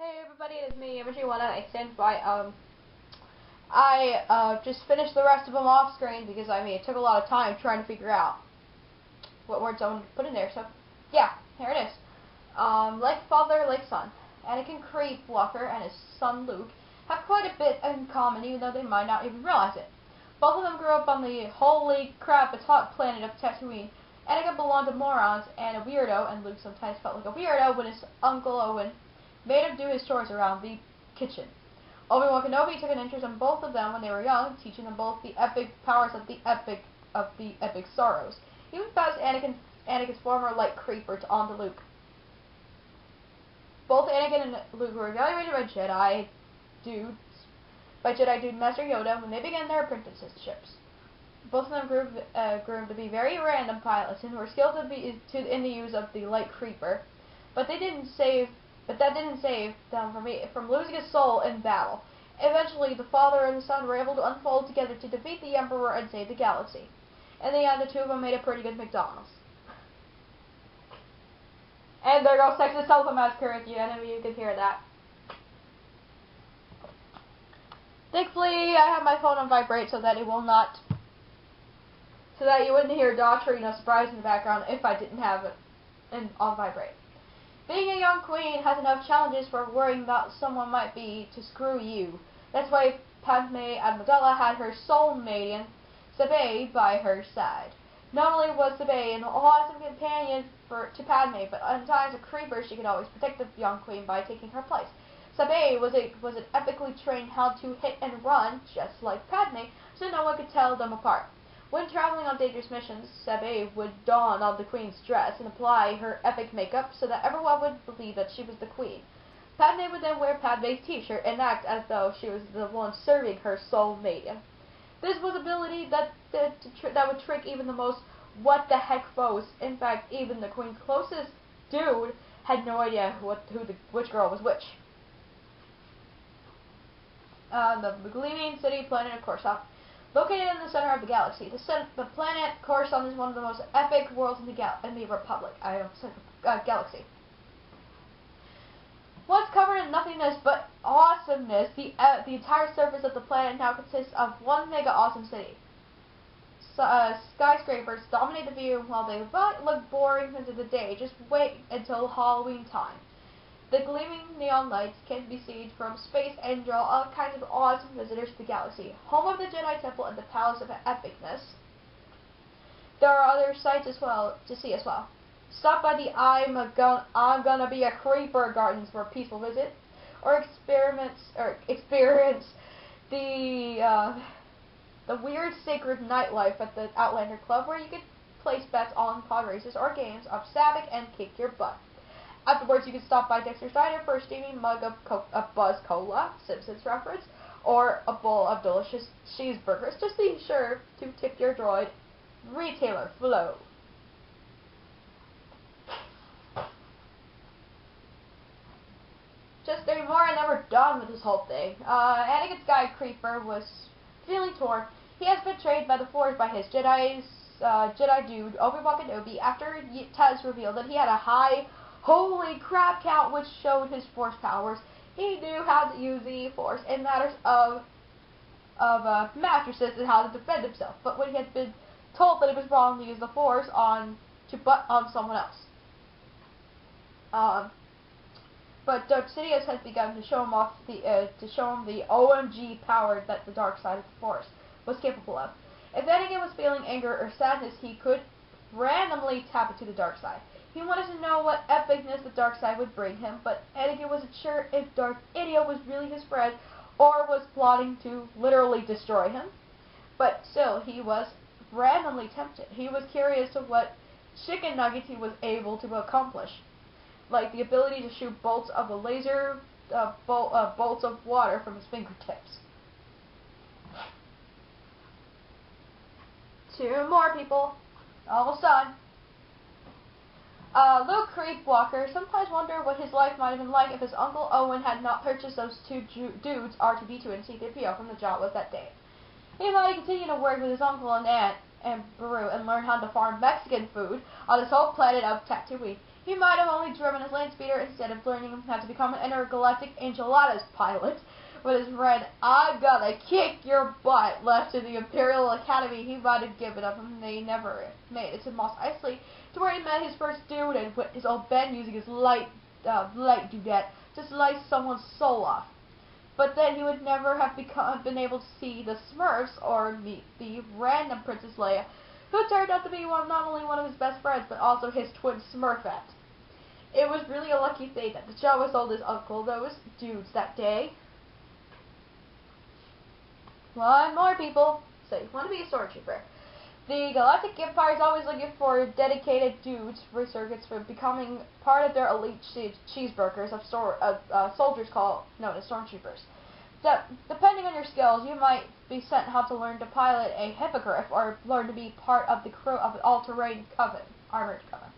Hey everybody, it's me, Evergy1. Stand by. I just finished the rest of them off screen because it took a lot of time trying to figure out what words I wanted to put in there. So yeah, here it is. Like father, like son. Anakin Creepwalker and his son Luke have quite a bit in common, even though they might not even realize it. Both of them grew up on the holy crap, it's hot planet of Tatooine. Anakin belonged to morons and a weirdo, and Luke sometimes felt like a weirdo when his Uncle Owen made him do his chores around the kitchen. Obi-Wan Kenobi took an interest in both of them when they were young, teaching them both the epic powers of the epic sorrows. He even passed Anakin's former light creeper onto Luke. Both Anakin and Luke were evaluated by Jedi Dude Master Yoda when they began their apprenticeships. Both of them grew to be very random pilots and were skilled in the use of the light creeper, but that didn't save them from losing a soul in battle. Eventually, the father and the son were able to unfold together to defeat the Emperor and save the galaxy. In the end, the two of them made a pretty good McDonald's. And there goes Texas Telephone Massacre if you could hear that. Thankfully, I have my phone on vibrate so that you wouldn't hear Doctrina surprise in the background if I didn't have it on vibrate. Being a young queen has enough challenges for worrying about someone might be to screw you. That's why Padme Amidala had her soulmate, Sabe, by her side. Not only was Sabe an awesome companion to Padme, but at times a creeper, she could always protect the young queen by taking her place. Sabe was an epically trained how to hit and run, just like Padme, so no one could tell them apart. When traveling on dangerous missions, Sabe would don on the queen's dress and apply her epic makeup so that everyone would believe that she was the queen. Padme would then wear Padme's t-shirt and act as though she was the one serving her soulmate. This was ability that would trick even the most what-the-heck foes. In fact, even the queen's closest dude had no idea which girl was which. The gleaming city planet of Coruscant. Located in the center of the galaxy, the planet Coruscant is one of the most epic worlds in the Republic. Galaxy. Once covered in nothingness but awesomeness, the entire surface of the planet now consists of one mega awesome city. Skyscrapers dominate the view, while they look boring into the day. Just wait until Halloween time. The gleaming neon lights can be seen from space and draw all kinds of awesome visitors to the galaxy. Home of the Jedi Temple and the Palace of Epicness. There are other sights to see as well. Stop by the I'm gonna be a creeper gardens for a peaceful visit, or experience the weird sacred nightlife at the Outlander Club, where you can place bets on pod races or games of Savick and kick your butt. Afterwards, you can stop by Dexter's Diner for a steaming mug of Buzz Cola, Simpsons reference, or a bowl of delicious cheeseburgers. Just be sure to tip your droid, Retailer Flo. Just anymore, and then we're done with this whole thing. Anakin's guy Creeper was feeling torn. He has been betrayed by the Force by his Jedi dude, Obi-Wan Kenobi, after Taz revealed that he had a high holy crap count, which showed his Force powers. He knew how to use the Force in matters of mattresses and how to defend himself. But when he had been told that it was wrong to use the Force on someone else, but Darth Sidious had begun to show him the OMG power that the dark side of the Force was capable of. If Anakin was feeling anger or sadness, he could randomly tap into the dark side. He wanted to know what epicness the dark side would bring him, but Anakin wasn't sure if Darth Idiot was really his friend or was plotting to literally destroy him. But still, he was randomly tempted. He was curious to what chicken nuggets he was able to accomplish, like the ability to shoot bolts of a laser, bolts of water from his fingertips. Two more people. Almost done. Luke Creepwalker sometimes wondered what his life might have been like if his Uncle Owen had not purchased those two dudes, R2-D2 and C-3PO, from the Jawas that day. He thought he'd continue to work with his uncle and aunt and Beru and learn how to farm Mexican food on this whole planet of Tatooine. He might have only driven his land speeder instead of learning how to become an intergalactic enchiladas pilot. With his friend, "I'm gonna kick your butt," left to the Imperial Academy, he might have given up and they never made it to Mos Eisley, to where he met his first dude and with his old Ben using his light dudette to slice someone's soul off. But then he would never have been able to see the Smurfs or meet the random Princess Leia, who turned out to be not only one of his best friends, but also his twin Smurfette. It was really a lucky thing that the Jawa sold his uncle those dudes that day. One more, people. So you want to be a stormtrooper. The Galactic Empire is always looking for dedicated dudes for circuits for becoming part of their elite cheeseburgers of soldiers known as stormtroopers. Depending on your skills, you might be sent how to learn to pilot a hippogriff or learn to be part of the crew of an all-terrain armored coven.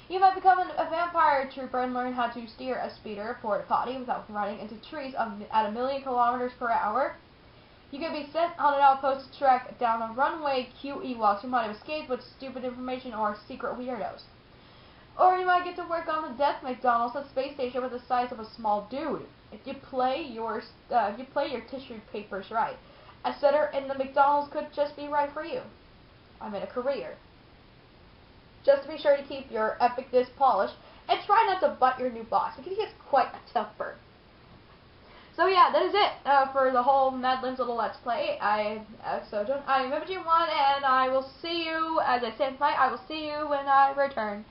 You might become a vampire trooper and learn how to steer a speeder porta-potty without running into trees at 1,000,000 kilometers per hour. You could be sent on an outpost to track down a runway cute Ewoks who might have escaped with stupid information or secret weirdos. Or you might get to work on the Death McDonald's, a space station with the size of a small dude. If you play your tissue papers right, a setter in the McDonald's could just be right for you. I mean, a career. Just be sure to keep your epicness polished and try not to butt your new boss because he has quite a temper. So yeah, that is it for the whole Mad Libs little Let's Play. I am MFG1, and I will see you, as I stand by, I will see you when I return.